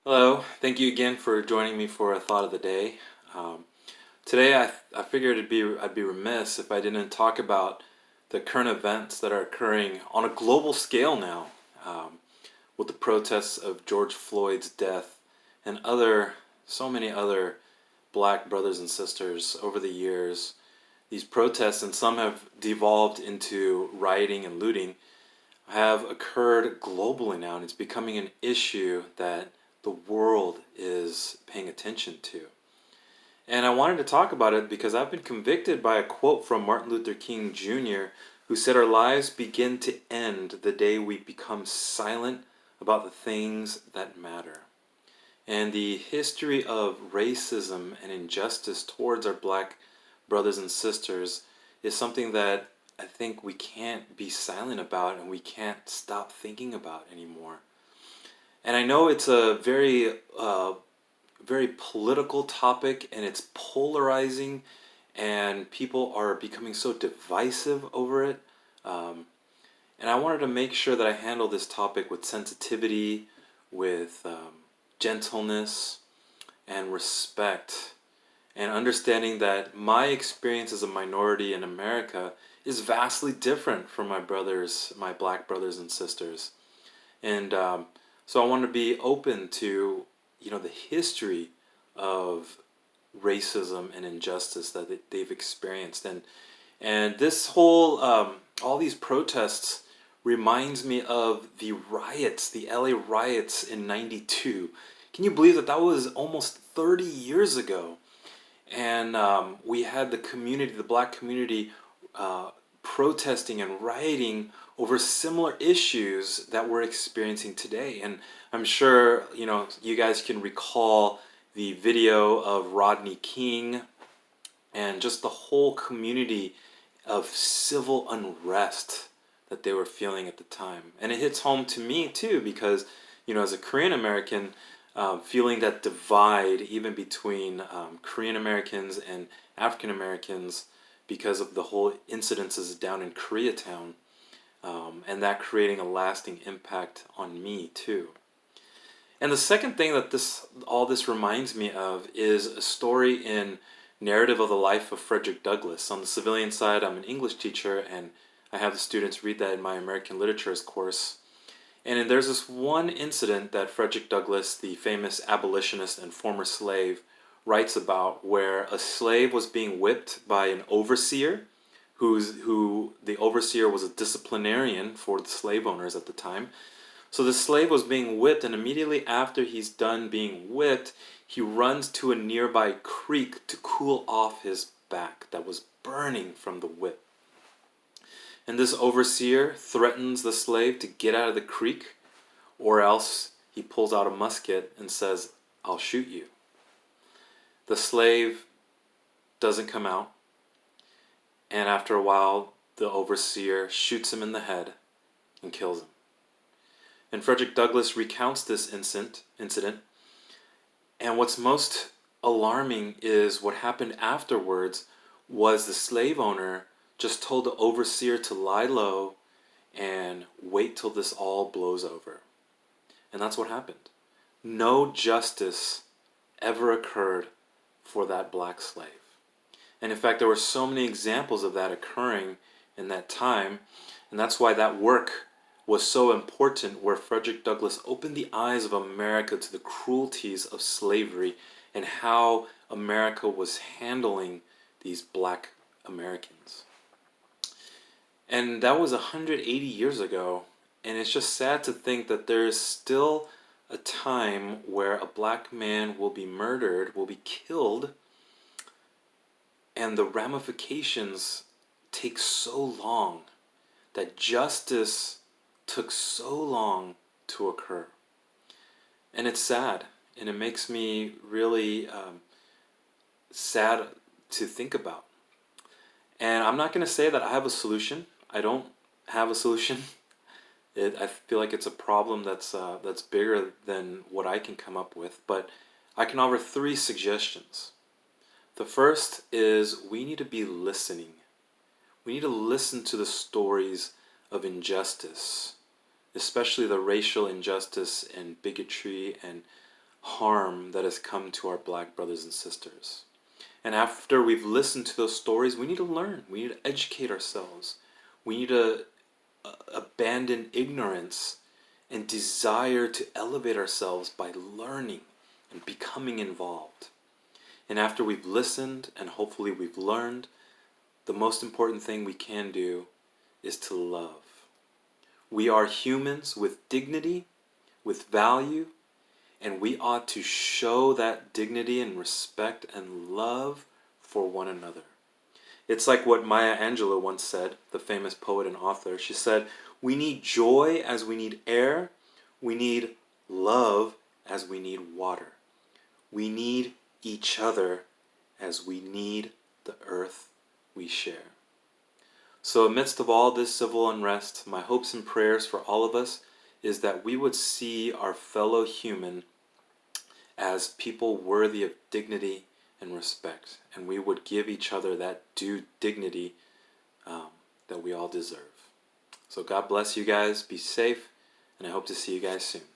Hello, thank you again for joining me for a thought of the day. Um, Today, I figured I'd be remiss if I didn't talk about the current events that are occurring on a global scale now, um, with the protests of George Floyd's death and so many other black brothers and sisters over the years. These protests, and some have devolved into rioting and looting, have occurred globally now, and it's becoming an issue that the world is paying attention to. And I wanted to talk about it because I've been convicted by a quote from Martin Luther King Jr., who said, "Our lives begin to end the day we become silent about the things that matter." And the history of racism and injustice towards our black brothers and sisters is something that I think we can't be silent about and we can't stop thinking about anymore. And I know it's a very political topic, and it's polarizing, and people are becoming so divisive over it. Um, and I wanted to make sure that I handle this topic with sensitivity, with gentleness, and respect, and understanding that my experience as a minority in America is vastly different from my black brothers and sisters. And so I want to be open to, the history of racism and injustice that they've experienced. And this whole, all these protests reminds me of the riots, the LA riots in 92. Can you believe that that was almost 30 years ago? And we had the community, the black community, uh, protesting and rioting over similar issues that we're experiencing today. And I'm sure you guys can recall the video of Rodney King and just the whole community of civil unrest that they were feeling at the time. And it hits home to me too because, as a Korean American, feeling that divide even between Korean Americans and African Americans because of the whole incidences down in Koreatown, and that creating a lasting impact on me too. And the second thing that all this reminds me of is a story in Narrative of the Life of Frederick Douglass. On the civilian side, I'm an English teacher, and I have the students read that in my American Literatures course. And there's this one incident that Frederick Douglass, the famous abolitionist and former slave, writes about, where a slave was being whipped by an overseer, who the overseer was a disciplinarian for the slave owners at the time. So the slave was being whipped, and immediately after he's done being whipped, he runs to a nearby creek to cool off his back that was burning from the whip. And this overseer threatens the slave to get out of the creek, or else he pulls out a musket and says, "I'll shoot you." The slave doesn't come out, and after a while, the overseer shoots him in the head and kills him. And Frederick Douglass recounts this incident, and what's most alarming is what happened afterwards was the slave owner just told the overseer to lie low and wait till this all blows over. And that's what happened. No justice ever occurred for that black slave. And in fact, there were so many examples of that occurring in that time, and that's why that work was so important, where Frederick Douglass opened the eyes of America to the cruelties of slavery and how America was handling these black Americans. And that was 180 years ago, and it's just sad to think that there is still a time where a black man will be murdered, will be killed, and the ramifications take so long, that justice took so long to occur. And it's sad, and it makes me really sad to think about. And I'm not going to say that I have a solution. I don't have a solution. I feel like it's a problem that's bigger than what I can come up with. But I can offer three suggestions. The first is we need to be listening. We need to listen to the stories of injustice, especially the racial injustice and bigotry and harm that has come to our black brothers and sisters. And after we've listened to those stories, we need to learn. We need to educate ourselves. We need to abandon ignorance and desire to elevate ourselves by learning and becoming involved. And after we've listened and hopefully we've learned, the most important thing we can do is to love. We are humans with dignity, with value, and we ought to show that dignity and respect and love for one another. It's like what Maya Angelou once said, the famous poet and author. She said, "We need joy as we need air. We need love as we need water. We need each other as we need the earth we share." So amidst of all this civil unrest, my hopes and prayers for all of us is that we would see our fellow human as people worthy of dignity and respect, and we would give each other that due dignity that we all deserve. So God bless you guys, be safe, and I hope to see you guys soon.